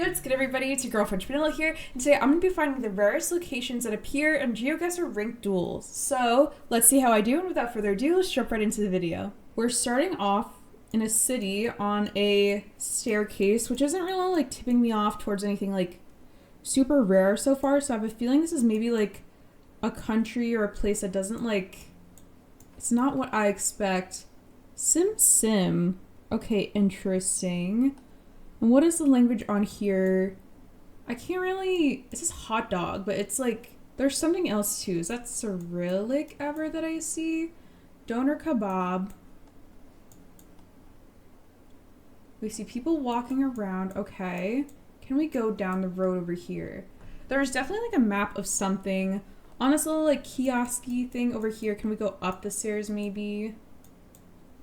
What's good, everybody? It's your girlfriend Vanilla here, and today I'm going to be finding the rarest locations that appear in Geoguessr ranked duels. So let's see how I do, and without further ado, let's jump right into the video. We're starting off in a city on a staircase, which isn't really like tipping me off towards anything like super rare so far. So I have a feeling this is maybe like a country or a place that doesn't like. It's not what I expect. Sim. Okay, interesting. And what is the language on here? I can't really... It says hot dog, but it's like... There's something else too. Is that Cyrillic ever that I see? Doner kebab. We see people walking around. Okay. Can we go down the road over here? There's definitely like a map of something. On this little like kiosk-y thing over here. Can we go up the stairs maybe?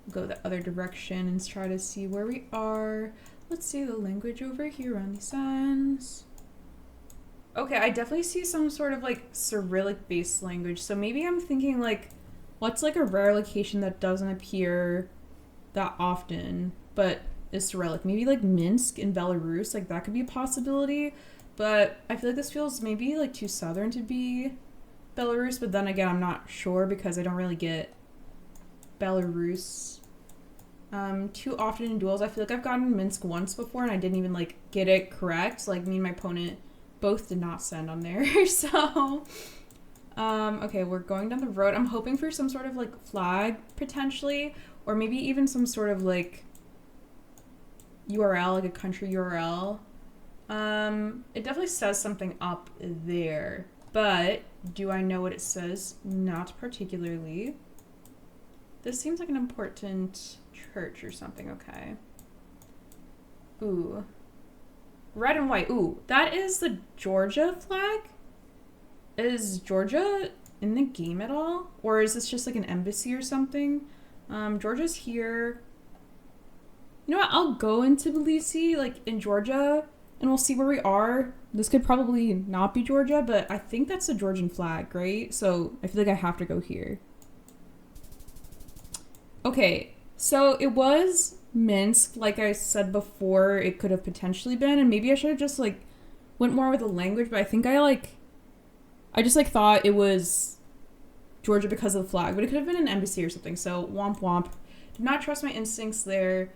Go the other direction and try to see where we are. Let's see the language over here on these signs. Okay, I definitely see some sort of like Cyrillic based language. So maybe I'm thinking like, what's like a rare location that doesn't appear that often, but is Cyrillic? Maybe like Minsk in Belarus, like that could be a possibility. But I feel like this feels maybe like too southern to be Belarus, but then again, I'm not sure because I don't really get Belarus too often in duels. I feel like I've gotten Minsk once before and I didn't even like get it correct. Like me and my opponent both did not send on there. So okay, we're going down the road. I'm hoping for some sort of like flag potentially, or maybe even some sort of like URL, like a country URL. It definitely says something up there, but do I know what it says? Not particularly. This seems like an important church or something. Okay. Ooh. Red and white. Ooh, that is the Georgia flag? Is Georgia in the game at all? Or is this just like an embassy or something? Georgia's here. You know what? I'll go into Tbilisi, like in Georgia, and we'll see where we are. This could probably not be Georgia, but I think that's the Georgian flag, right? So I feel like I have to go here. Okay, so it was Minsk, like I said before, it could have potentially been, and maybe I should have just, like, went more with the language, but I think I just, thought it was Georgia because of the flag, but it could have been an embassy or something, so womp womp. Did not trust my instincts there.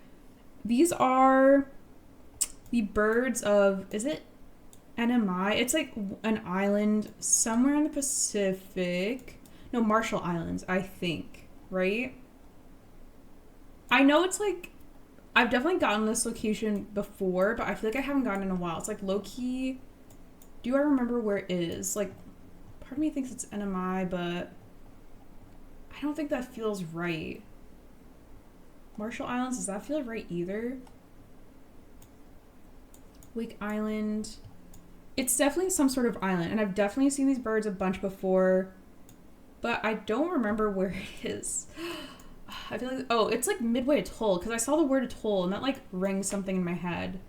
These are the birds of, is it NMI? It's, like, an island somewhere in the Pacific. No, Marshall Islands, I think, right? I know it's like, I've definitely gotten this location before, but I feel like I haven't gotten it in a while. It's like low-key, do I remember where it is? Like, part of me thinks it's NMI, but I don't think that feels right. Marshall Islands, does that feel right either? Wake Island. It's definitely some sort of island, and I've definitely seen these birds a bunch before, but I don't remember where it is. I feel like, oh, it's like Midway Atoll, because I saw the word atoll, and that, like, rings something in my head.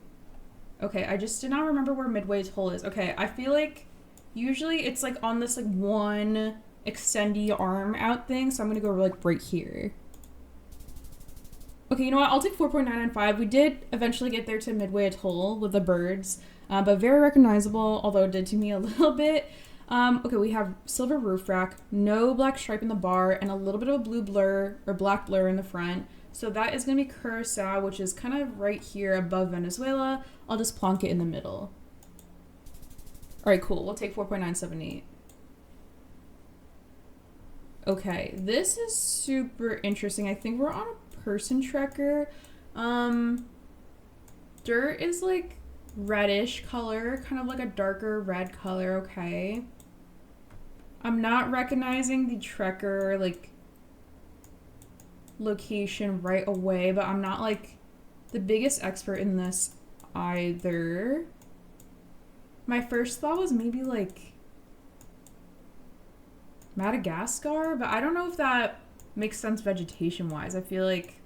Okay, I just did not remember where Midway Atoll is. Okay, I feel like usually it's, like, on this, like, one extendy arm out thing, so I'm gonna go, like, right here. Okay, you know what? I'll take 4.995. We did eventually get there to Midway Atoll with the birds, but very recognizable, although it did to me a little bit. Okay, we have silver roof rack, no black stripe in the bar, and a little bit of a blue blur or black blur in the front. So that is going to be Curacao, which is kind of right here above Venezuela. I'll just plonk it in the middle. All right, cool. We'll take 4.978. Okay, this is super interesting. I think we're on a person tracker. Dirt is like reddish color, kind of like a darker red color. Okay. I'm not recognizing the trekker, like, location right away, but I'm not, like, the biggest expert in this either. My first thought was maybe, like, Madagascar, but I don't know if that makes sense vegetation-wise. I feel like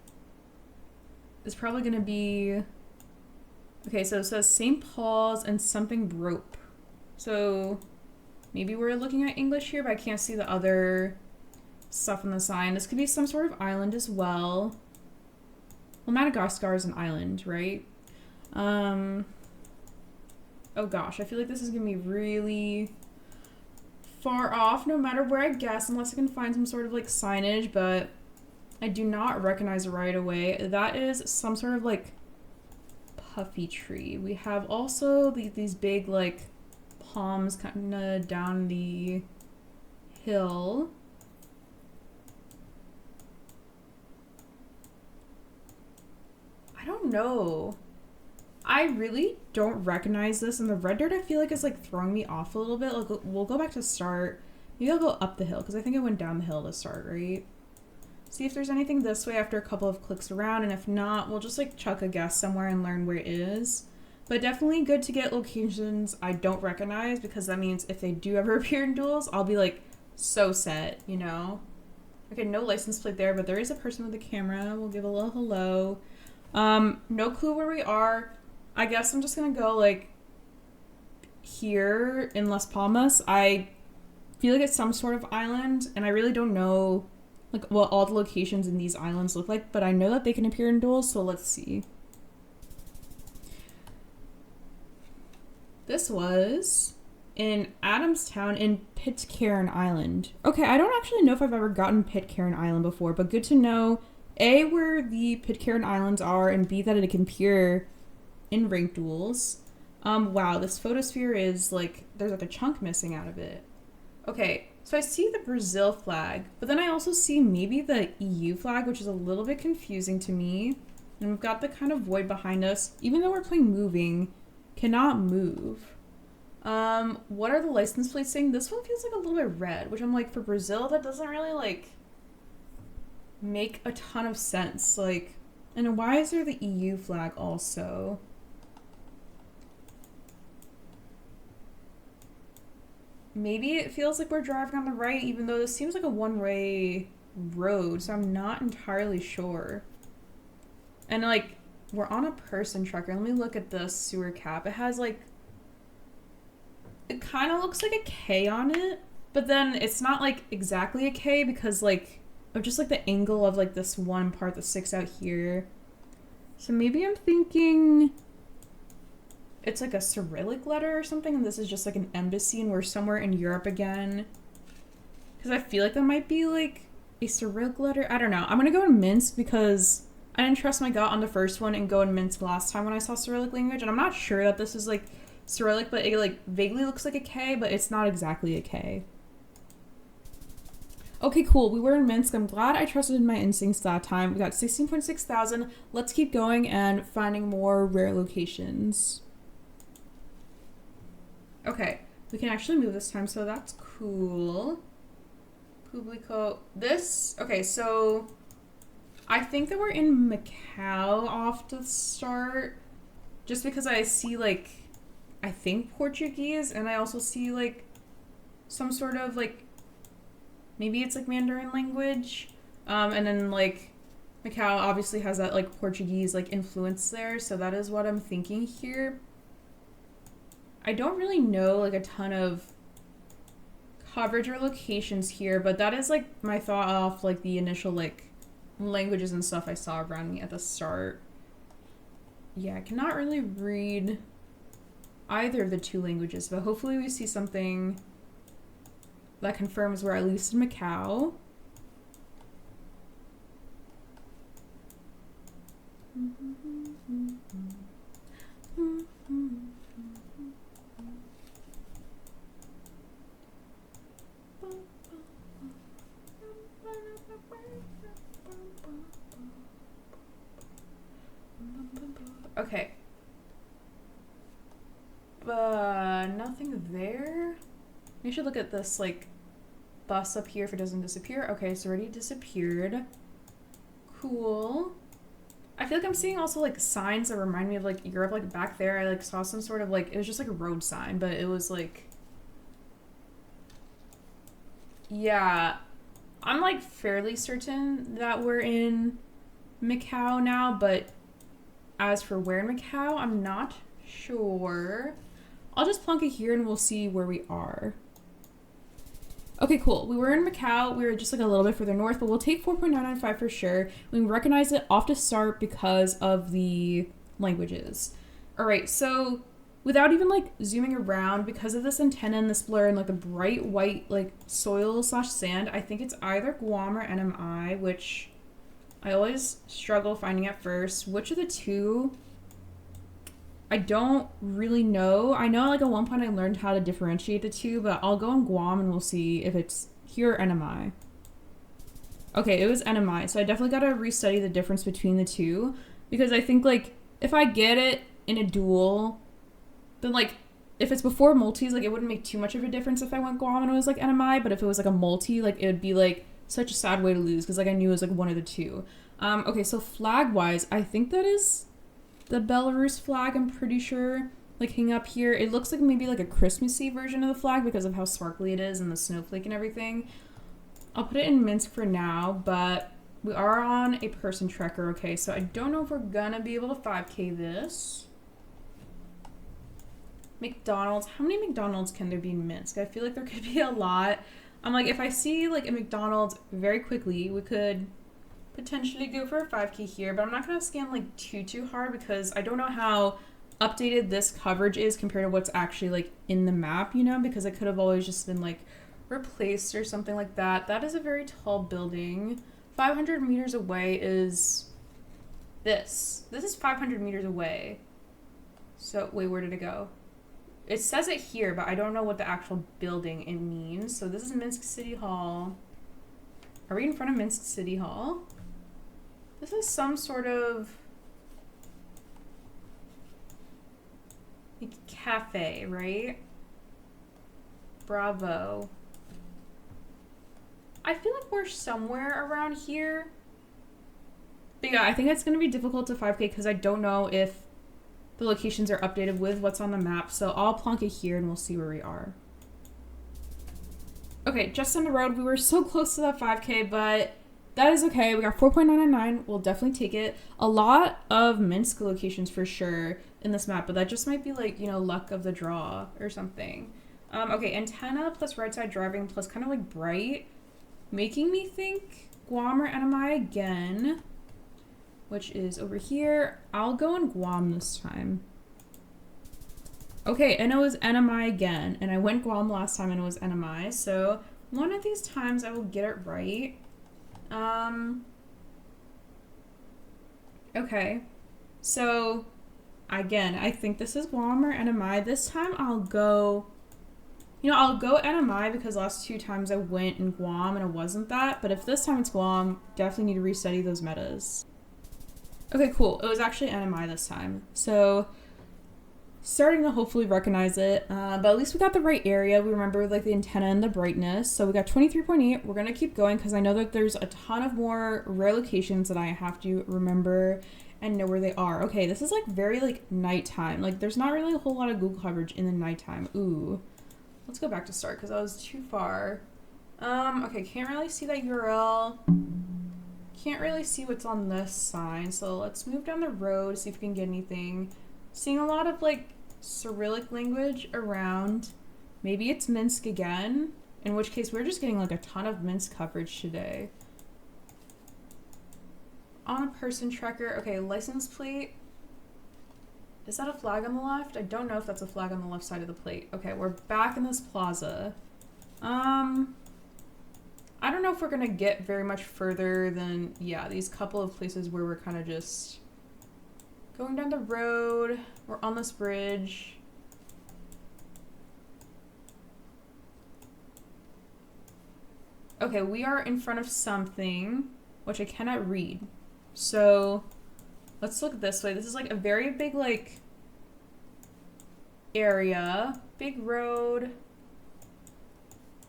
it's probably going to be... Okay, so it says St. Paul's and something rope. So... maybe we're looking at English here, but I can't see the other stuff on the sign. This could be some sort of island as well. Well, Madagascar is an island, right? Oh gosh, I feel like this is gonna be really far off no matter where I guess, unless I can find some sort of like signage, but I do not recognize it right away. That is some sort of like puffy tree. We have also these big like palms kind of down the hill. I don't know. I really don't recognize this, and the red dirt I feel like is like throwing me off a little bit. Like, we'll go back to start. Maybe I'll go up the hill because I think I went down the hill to start, right? See if there's anything this way after a couple of clicks around, and if not, we'll just like chuck a guess somewhere and learn where it is. But definitely good to get locations I don't recognize, because that means if they do ever appear in duels, I'll be like so set, you know? Okay, no license plate there, but there is a person with a camera. We'll give a little hello. No clue where we are. I guess I'm just gonna go like here in Las Palmas. I feel like it's some sort of island, and I really don't know like what all the locations in these islands look like, but I know that they can appear in duels, so let's see. This was in Adamstown in Pitcairn Island. Okay, I don't actually know if I've ever gotten Pitcairn Island before, but good to know A, where the Pitcairn Islands are, and B, that it can appear in ranked duels. Wow, this photosphere is like, there's like a chunk missing out of it. Okay, so I see the Brazil flag, but then I also see maybe the EU flag, which is a little bit confusing to me. And we've got the kind of void behind us. Even though we're playing moving, cannot move. What are the license plates saying? This one feels like a little bit red, which I'm like, for Brazil, that doesn't really like make a ton of sense. Like, and why is there the EU flag also? Maybe it feels like we're driving on the right, even though this seems like a one-way road, so I'm not entirely sure. And like, we're on a person tracker. Let me look at the sewer cap. It has like, it kind of looks like a K on it, but then it's not like exactly a K because like of just like the angle of like this one part that sticks out here. So maybe I'm thinking it's like a Cyrillic letter or something, and this is just like an embassy, and we're somewhere in Europe again. Because I feel like that might be like a Cyrillic letter. I don't know. I'm gonna go in Minsk because I didn't trust my gut on the first one and go in Minsk last time when I saw Cyrillic language, and I'm not sure that this is like Cyrillic, but it like vaguely looks like a K, but it's not exactly a K. Okay, cool. We were in Minsk. I'm glad I trusted my instincts that time. We got 16.6 thousand. Let's keep going and finding more rare locations. Okay, we can actually move this time, so that's cool. Publico. This, okay, so I think that we're in Macau off the start, just because I see like, I think Portuguese, and I also see like some sort of like, maybe it's like Mandarin language, and then like Macau obviously has that like Portuguese like influence there, so that is what I'm thinking here. I don't really know like a ton of coverage or locations here, but that is like my thought off like the initial like languages and stuff I saw around me at the start. Yeah, I cannot really read either of the two languages, but hopefully we see something that confirms we're at least in Macau. Okay. Nothing there. We should look at this, like, bus up here if it doesn't disappear. Okay, it's already disappeared. Cool. I feel like I'm seeing also, like, signs that remind me of, like, Europe. Like, back there, I, like, saw some sort of, like, it was just, like, a road sign, but it was, like... Yeah. I'm, like, fairly certain that we're in Macau now, but as for where in Macau, I'm not sure. I'll just plunk it here and we'll see where we are. Okay, cool. We were in Macau. We were just like a little bit further north, but we'll take 4.995 for sure. We recognize it off to start because of the languages. All right, so without even like zooming around, because of this antenna and this blur and like the bright white like soil slash sand, I think it's either Guam or NMI, which I always struggle finding at first. Which of the two? I don't really know. I know like at one point I learned how to differentiate the two, but I'll go on Guam and we'll see if it's here or NMI. Okay, it was NMI, so I definitely gotta restudy the difference between the two, because I think like if I get it in a duel, then like if it's before multis, like it wouldn't make too much of a difference if I went Guam and it was like NMI, but if it was like a multi, like it would be like such a sad way to lose, because like I knew it was like one of the two. Okay, so flag wise, I think that is the Belarus flag, I'm pretty sure, like hanging up here. It looks like maybe like a Christmassy version of the flag because of how sparkly it is and the snowflake and everything. I'll put it in Minsk for now, but we are on a person tracker, okay, so I don't know if we're gonna be able to 5K this. McDonald's, how many McDonald's can there be in Minsk? I feel like there could be a lot. I'm like, if I see like a McDonald's very quickly, we could potentially go for a 5K here, but I'm not gonna scan like too hard because I don't know how updated this coverage is compared to what's actually like in the map, you know, because it could have always just been like replaced or something like that. That is a very tall building. 500 meters away is this. This is 500 meters away. So, wait, where did it go? It says it here, but I don't know what the actual building it means. So this is Minsk City Hall. Are we in front of Minsk City Hall? This is some sort of like cafe, right? Bravo. I feel like we're somewhere around here. But yeah, I think it's going to be difficult to 5K because I don't know if the locations are updated with what's on the map. So I'll plonk it here and we'll see where we are. Okay, just on the road. We were so close to that 5K, but that is okay. We got 4.999. We'll definitely take it. A lot of Minsk locations for sure in this map, but that just might be like, you know, luck of the draw or something. Okay, antenna plus right side driving plus kind of like bright, making me think Guam or NMI again, which is over here. I'll go on Guam this time. Okay, and it was NMI again, and I went Guam last time and it was NMI, so one of these times I will get it right. Okay, so again, I think this is Guam or NMI. This time I'll go, you know, I'll go NMI because last two times I went in Guam and it wasn't that, but if this time it's Guam, definitely need to restudy those metas. Okay, cool. It was actually NMI this time. So starting to hopefully recognize it, but at least we got the right area. We remember like the antenna and the brightness. So we got 23.8. We're gonna keep going because I know that there's a ton of more rare locations that I have to remember and know where they are. Okay, this is like very like nighttime. Like there's not really a whole lot of Google coverage in the nighttime. Ooh, let's go back to start because I was too far. Okay, can't really see that URL. Can't really see what's on this sign. So let's move down the road, see if we can get anything. Seeing a lot of like Cyrillic language around. Maybe it's Minsk again, in which case we're just getting like a ton of Minsk coverage today. On a person tracker. Okay, license plate. Is that a flag on the left? I don't know if that's a flag on the left side of the plate. Okay, we're back in this plaza. I don't know if we're gonna get very much further than, yeah, these couple of places where we're kind of just going down the road. We're on this bridge. Okay, we are in front of something, which I cannot read. So let's look this way. This is like a very big like area, big road.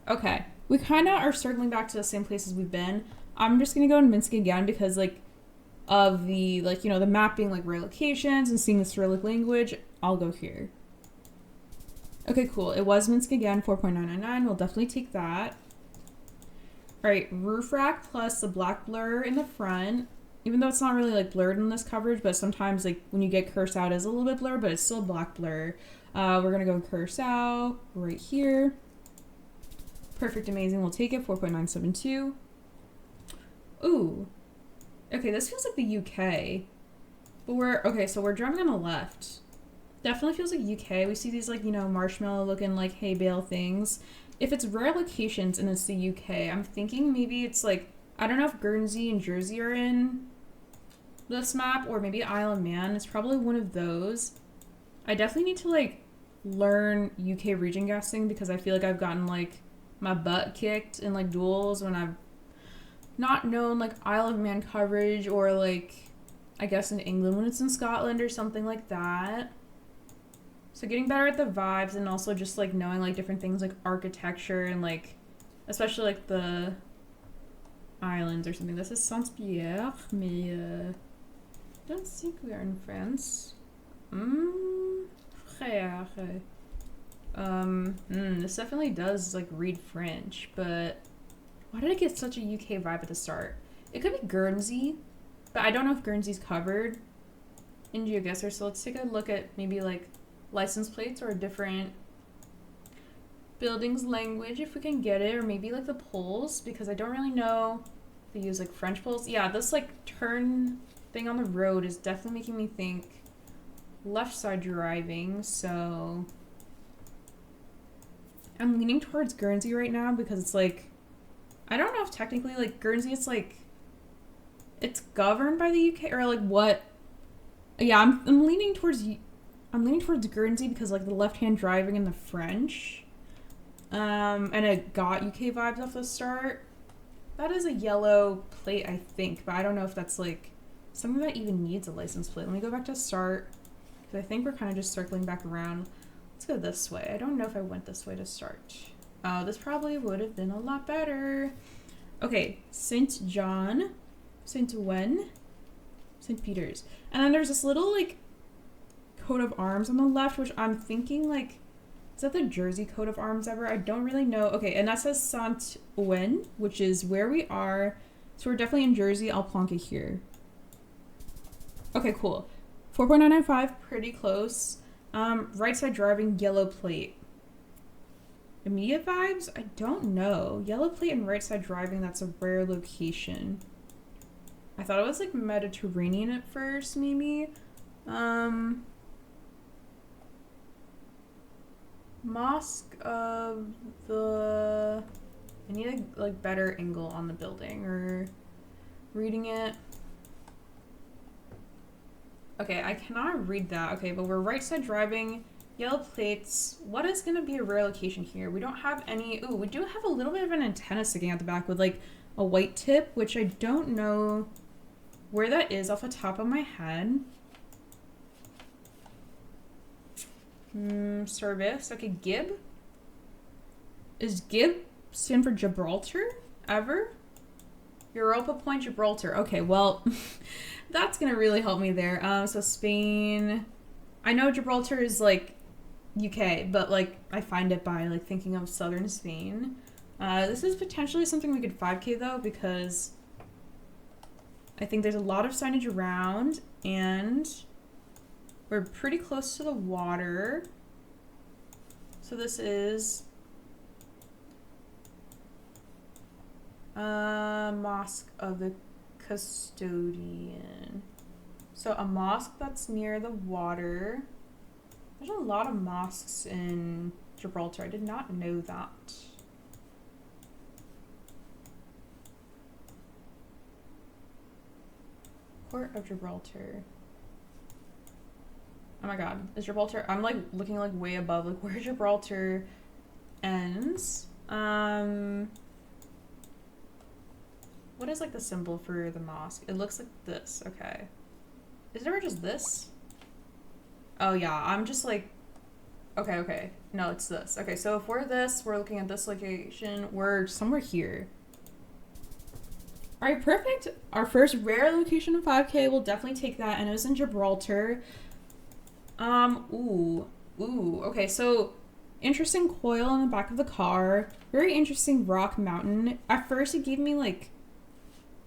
Okay, we kind of are circling back to the same places we've been. I'm just gonna go in Minsk again because like of the like, you know, the map being like rare locations and seeing the Cyrillic language, I'll go here. Okay, cool. It was Minsk again, 4.999. We'll definitely take that. All right, roof rack plus the black blur in the front. Even though it's not really like blurred in this coverage, but sometimes like when you get curse out, it's a little bit blurred, but it's still black blur. We're gonna go curse out right here. Perfect, amazing. We'll take it. 4.972. Ooh. Okay, this feels like the UK. But we're okay. So we're driving on the left. Definitely feels like UK. We see these like, you know, marshmallow looking like hay bale things. If it's rare locations and it's the UK, I'm thinking maybe it's like, I don't know if Guernsey and Jersey are in this map, or maybe Isle of Man. It's probably one of those. I definitely need to like learn UK region guessing because I feel like I've gotten like my butt kicked in like duels when I've not known like Isle of Man coverage, or like I guess in England when it's in Scotland or something like that. So getting better at the vibes, and also just like knowing like different things like architecture and like especially like the islands or something. This is Saint-Pierre, mais I don't think we are in France. Frère. This definitely does like read French, but why did I get such a UK vibe at the start? It could be Guernsey, but I don't know if Guernsey's covered in Geoguessr, so let's take a look at maybe like license plates or a different building's language if we can get it, or maybe like the poles, because I don't really know if they use like French poles. Yeah, this like turn thing on the road is definitely making me think left side driving, so I'm leaning towards Guernsey right now because it's like, I don't know if technically like Guernsey it's like it's governed by the UK or like what. Yeah, I'm leaning towards Guernsey because like the left-hand driving and the French. And it got UK vibes off the start. That is a yellow plate, I think, but I don't know if that's like something that even needs a license plate. Let me go back to start, because I think we're kind of just circling back around. Let's go this way. I don't know if I went this way to start. Oh, this probably would have been a lot better. Okay, St. John, St. Wen, St. Peter's. And then there's this little like coat of arms on the left, which I'm thinking like, is that the Jersey coat of arms ever? I don't really know. Okay, and that says Saint Ouen, which is where we are. So we're definitely in Jersey. I'll plonk it here. Okay, cool. 4.995, pretty close. Right side driving, yellow plate. Immediate vibes? I don't know. Yellow plate and right side driving, that's a rare location. I thought it was like Mediterranean at first, maybe. Mosque of the... I need a like better angle on the building or reading it. Okay, I cannot read that. Okay, but we're right side driving, yellow plates. What is gonna be a rare location here? We don't have any. Ooh, we do have a little bit of an antenna sticking out the back with like a white tip, which I don't know where that is off the top of my head. Service. Okay, Gib. Is Gib stand for Gibraltar? Ever? Europa Point, Gibraltar. Okay, well, that's gonna really help me there. So Spain. I know Gibraltar is like UK, but like I find it by like thinking of southern Spain. This is potentially something we could 5K though, because I think there's a lot of signage around and we're pretty close to the water. So this is Mosque of the Custodian. So a mosque that's near the water. There's a lot of mosques in Gibraltar. I did not know that. Port of Gibraltar. Oh my god, is Gibraltar... I'm like looking like way above like where Gibraltar ends. What is like the symbol for the mosque? It looks like this. Okay. Is it ever just this? Oh yeah, I'm just like... Okay. No, it's this. Okay, so if we're this, we're looking at this location. We're somewhere here. Alright, perfect. Our first rare location of 5K, we'll definitely take that, and it was in Gibraltar. Okay, so interesting coil in the back of the car. Very interesting rock mountain. At first it gave me like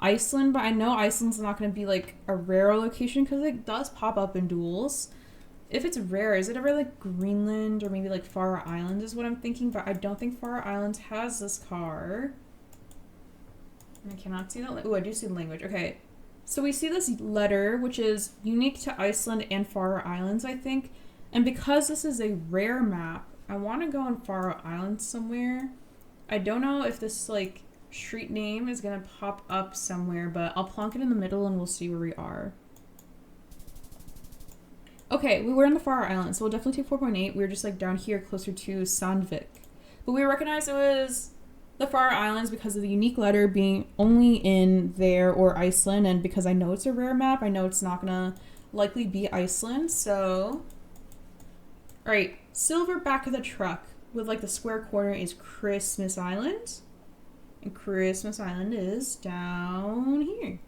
Iceland, but I know Iceland's not going to be like a rare location because it does pop up in duels. If it's rare, is it ever like Greenland or maybe like Faroe Islands is what I'm thinking, but I don't think Faroe Islands has this car. I cannot see that. Oh, I do see the language. Okay. So we see this letter, which is unique to Iceland and Faroe Islands, I think. And because this is a rare map, I want to go on Faroe Islands somewhere. I don't know if this like street name is going to pop up somewhere, but I'll plonk it in the middle and we'll see where we are. Okay, we were in the Faroe Islands, so we'll definitely take 4.8. We were just like down here closer to Sandvik. But we recognized it was the Faroe Islands because of the unique letter being only in there or Iceland, and because I know it's a rare map, I know it's not gonna likely be Iceland, so... Alright, silver back of the truck with like the square corner is Christmas Island. And Christmas Island is down here.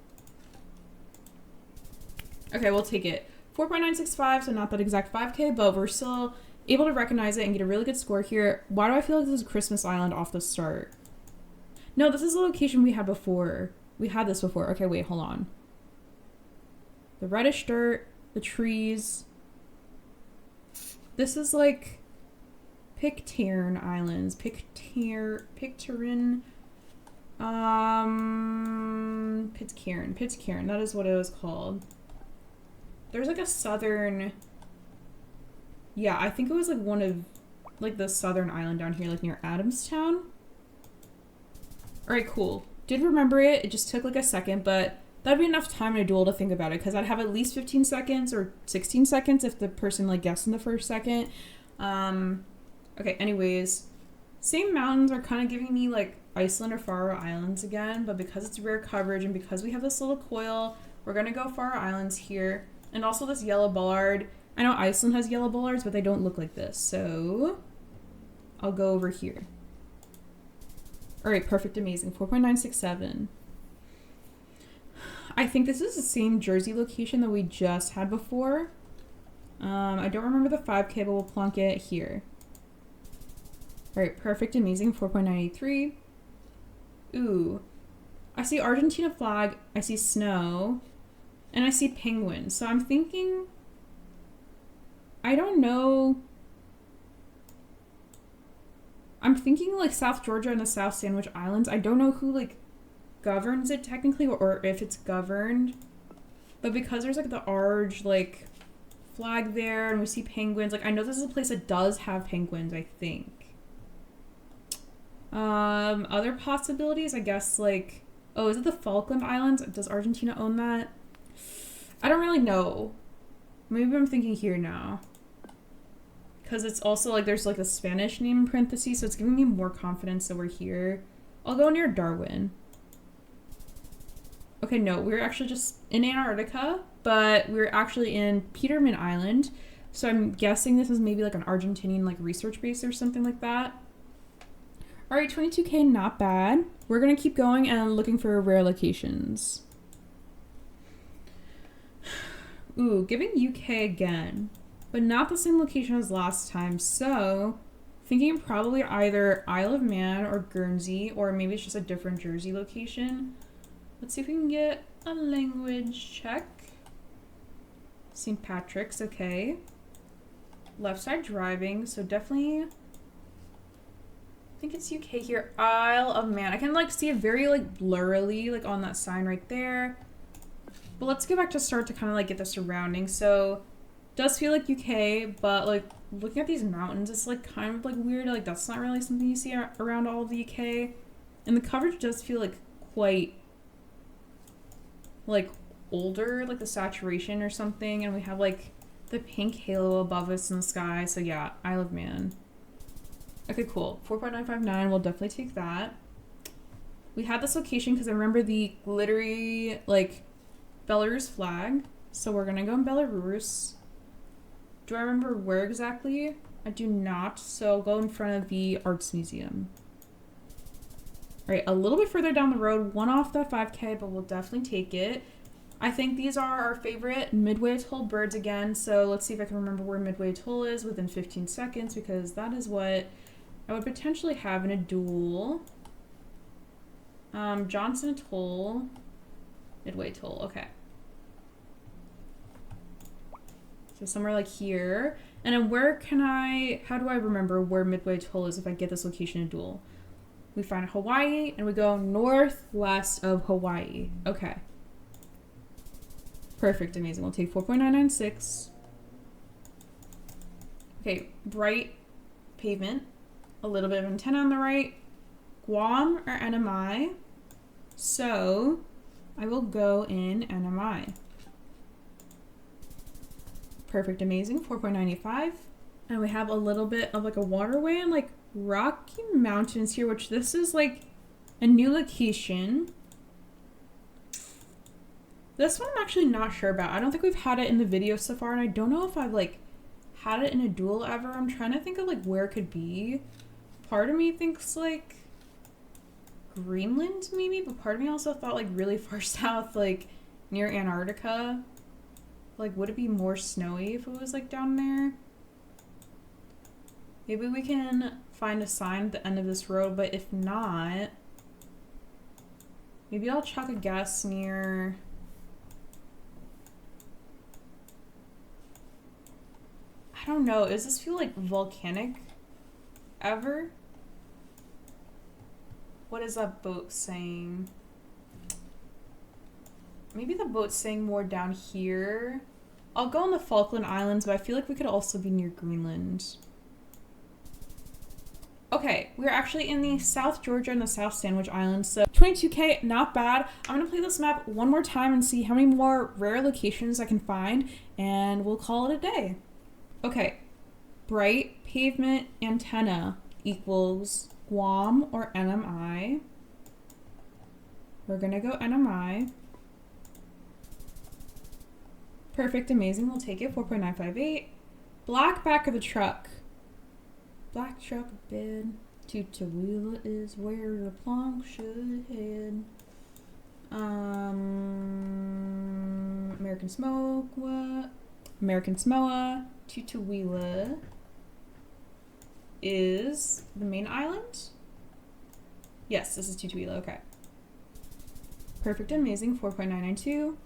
Okay, we'll take it. 4.965, so not that exact 5K, but we're still able to recognize it and get a really good score here. Why do I feel like this is Christmas Island off the start? No, this is the location we had before. We had this before. Okay, wait, hold on. The reddish dirt, the trees. This is like Pitcairn Islands. Pitcairn. Pitcairn. That is what it was called. There's like a southern... Yeah, I think it was like one of like the southern island down here, like near Adamstown. Alright, cool. Did remember it. It just took like a second, but that'd be enough time in a duel to think about it, because I'd have at least 15 seconds or 16 seconds if the person like guessed in the first second. Okay, anyways. Same mountains are kind of giving me like Iceland or Faroe Islands again, but because it's rare coverage and because we have this little coil, we're gonna go Faroe Islands here. And also this yellow bollard. I know Iceland has yellow bollards, but they don't look like this, so I'll go over here. Alright, perfect, amazing. 4.967. I think this is the same Jersey location that we just had before. I don't remember the 5K, but we'll plonk it here. Alright, perfect, amazing. 4.983. Ooh. I see Argentina flag, I see snow, and I see penguins. So I'm thinking... I don't know. I'm thinking like South Georgia and the South Sandwich Islands. I don't know who like governs it technically, or if it's governed. But because there's like the Arge like flag there and we see penguins, like I know this is a place that does have penguins, I think. Other possibilities, I guess like, oh, is it the Falkland Islands? Does Argentina own that? I don't really know. Maybe I'm thinking here now. Because it's also like there's like a Spanish name in parentheses, so it's giving me more confidence that we're here. I'll go near Darwin. Okay, no, we're actually just in Antarctica, but we're actually in Peterman Island. So I'm guessing this is maybe like an Argentinian like research base or something like that. Alright, 22K, not bad. We're gonna keep going and looking for rare locations. Ooh, giving UK again. But not the same location as last time, so thinking probably either Isle of Man or Guernsey, or maybe it's just a different Jersey location. Let's see if we can get a language check. St. Patrick's, okay. Left side driving, so definitely, I think it's UK here. Isle of Man. I can like see it very like blurrily like on that sign right there. But let's go back to start to kind of like get the surroundings. So does feel like UK, but like looking at these mountains, it's like kind of like weird. Like that's not really something you see around all of the UK. And the coverage does feel like quite like older, like the saturation or something. And we have like the pink halo above us in the sky. So yeah, Isle of Man. Okay, cool. 4.959, we'll definitely take that. We had this location because I remember the glittery like Belarus flag. So we're gonna go in Belarus. Do I remember where exactly? I do not, so I'll go in front of the Arts Museum. Alright, a little bit further down the road, one off that 5K, but we'll definitely take it. I think these are our favorite Midway Atoll birds again, so let's see if I can remember where Midway Atoll is within 15 seconds, because that is what I would potentially have in a duel. Johnson Atoll, Midway Atoll, okay. So somewhere like here. And then where can how do I remember where Midway Atoll is if I get this location in a duel? We find Hawaii and we go northwest of Hawaii. Okay. Perfect, amazing. We'll take 4.996. Okay, bright pavement, a little bit of antenna on the right. Guam or NMI? So I will go in NMI. Perfect, amazing, 4.95. And we have a little bit of like a waterway and like rocky mountains here, which this is like a new location. This one I'm actually not sure about. I don't think we've had it in the video so far, and I don't know if I've like had it in a duel ever. I'm trying to think of like where it could be. Part of me thinks like Greenland maybe, but part of me also thought like really far south, like near Antarctica. Like, would it be more snowy if it was like down there? Maybe we can find a sign at the end of this road, but if not, maybe I'll chuck a guess near... I don't know, does this feel like volcanic ever? What is that boat saying? Maybe the boat's saying more down here. I'll go on the Falkland Islands, but I feel like we could also be near Greenland. Okay, we're actually in the South Georgia and the South Sandwich Islands, so 22k, not bad. I'm gonna play this map one more time and see how many more rare locations I can find, and we'll call it a day. Okay, bright pavement antenna equals Guam or NMI. We're gonna go NMI. Perfect, amazing, we'll take it, 4.958. Black back of the truck. Black truck bed. Two-wheeler is where the plank should head. American Smoke, what? American Samoa. Two-wheeler is the main island? Yes, this is Two-wheeler, okay. Perfect, amazing, 4.992.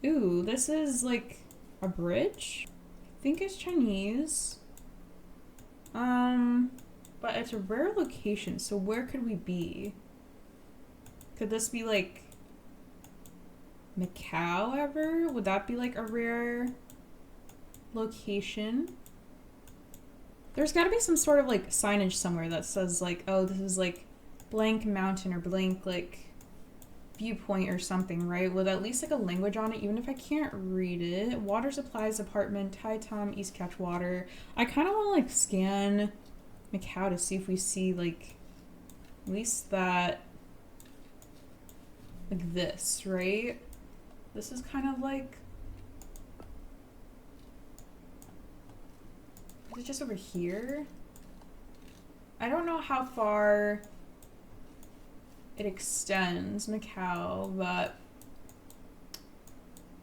Ooh, this is like a bridge? I think it's Chinese. But it's a rare location, so where could we be? Could this be like Macau ever? Would that be like a rare location? There's gotta be some sort of like signage somewhere that says like, oh, this is like blank mountain or blank like viewpoint or something, right? With at least like a language on it, even if I can't read it. Water supplies apartment, Tai Tom, East Catch Water. I kind of want to like scan Macau to see if we see like at least that, like this, right? This is kind of like, is it just over here? I don't know how far it extends, Macau, but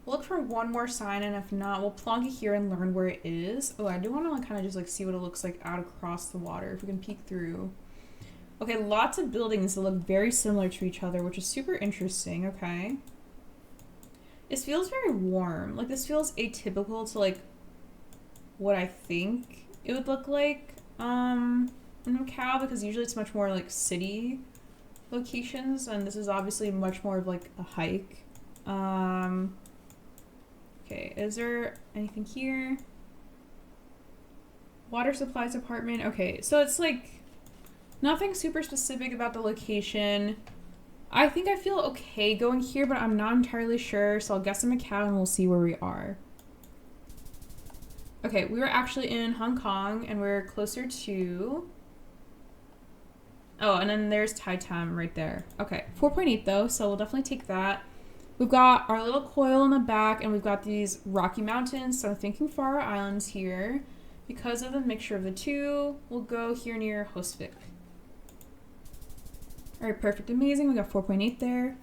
we'll look for one more sign, and if not, we'll plonk it here and learn where it is. Oh, I do want to like, kind of just like see what it looks like out across the water, if we can peek through. Okay, lots of buildings that look very similar to each other, which is super interesting, okay. This feels very warm. Like, this feels atypical to like what I think it would look like in Macau, because usually it's much more like city locations, and this is obviously much more of like a hike. Okay, is there anything here? Water supplies apartment. Okay, so it's like nothing super specific about the location. I think I feel okay going here, but I'm not entirely sure, so I'll guess in Macau and we'll see where we are. Okay, we were actually in Hong Kong and we're closer to... Oh, and then there's Tai Tam right there. Okay, 4.8 though, so we'll definitely take that. We've got our little coil in the back, and we've got these rocky mountains, so I'm thinking Faroe Islands here. Because of the mixture of the two, we'll go here near Hosvik. Alright, perfect, amazing. We got 4.8 there.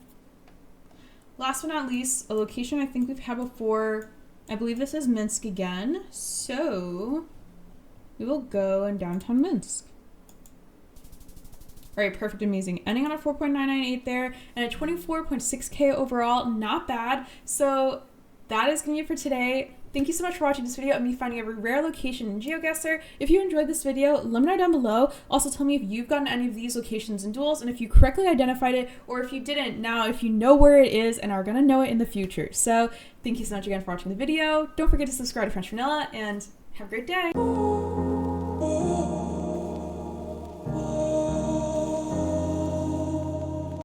Last but not least, a location I think we've had before. I believe this is Minsk again, so we will go in downtown Minsk. Alright, perfect, amazing. Ending on a 4.998 there, and a 24.6k overall, not bad. So that is going to be it for today. Thank you so much for watching this video of me finding every rare location in Geoguessr. If you enjoyed this video, let me know down below. Also tell me if you've gotten any of these locations in duels, and if you correctly identified it, or if you didn't, now if you know where it is and are going to know it in the future. So thank you so much again for watching the video. Don't forget to subscribe to French Vanilla, and Have a great day.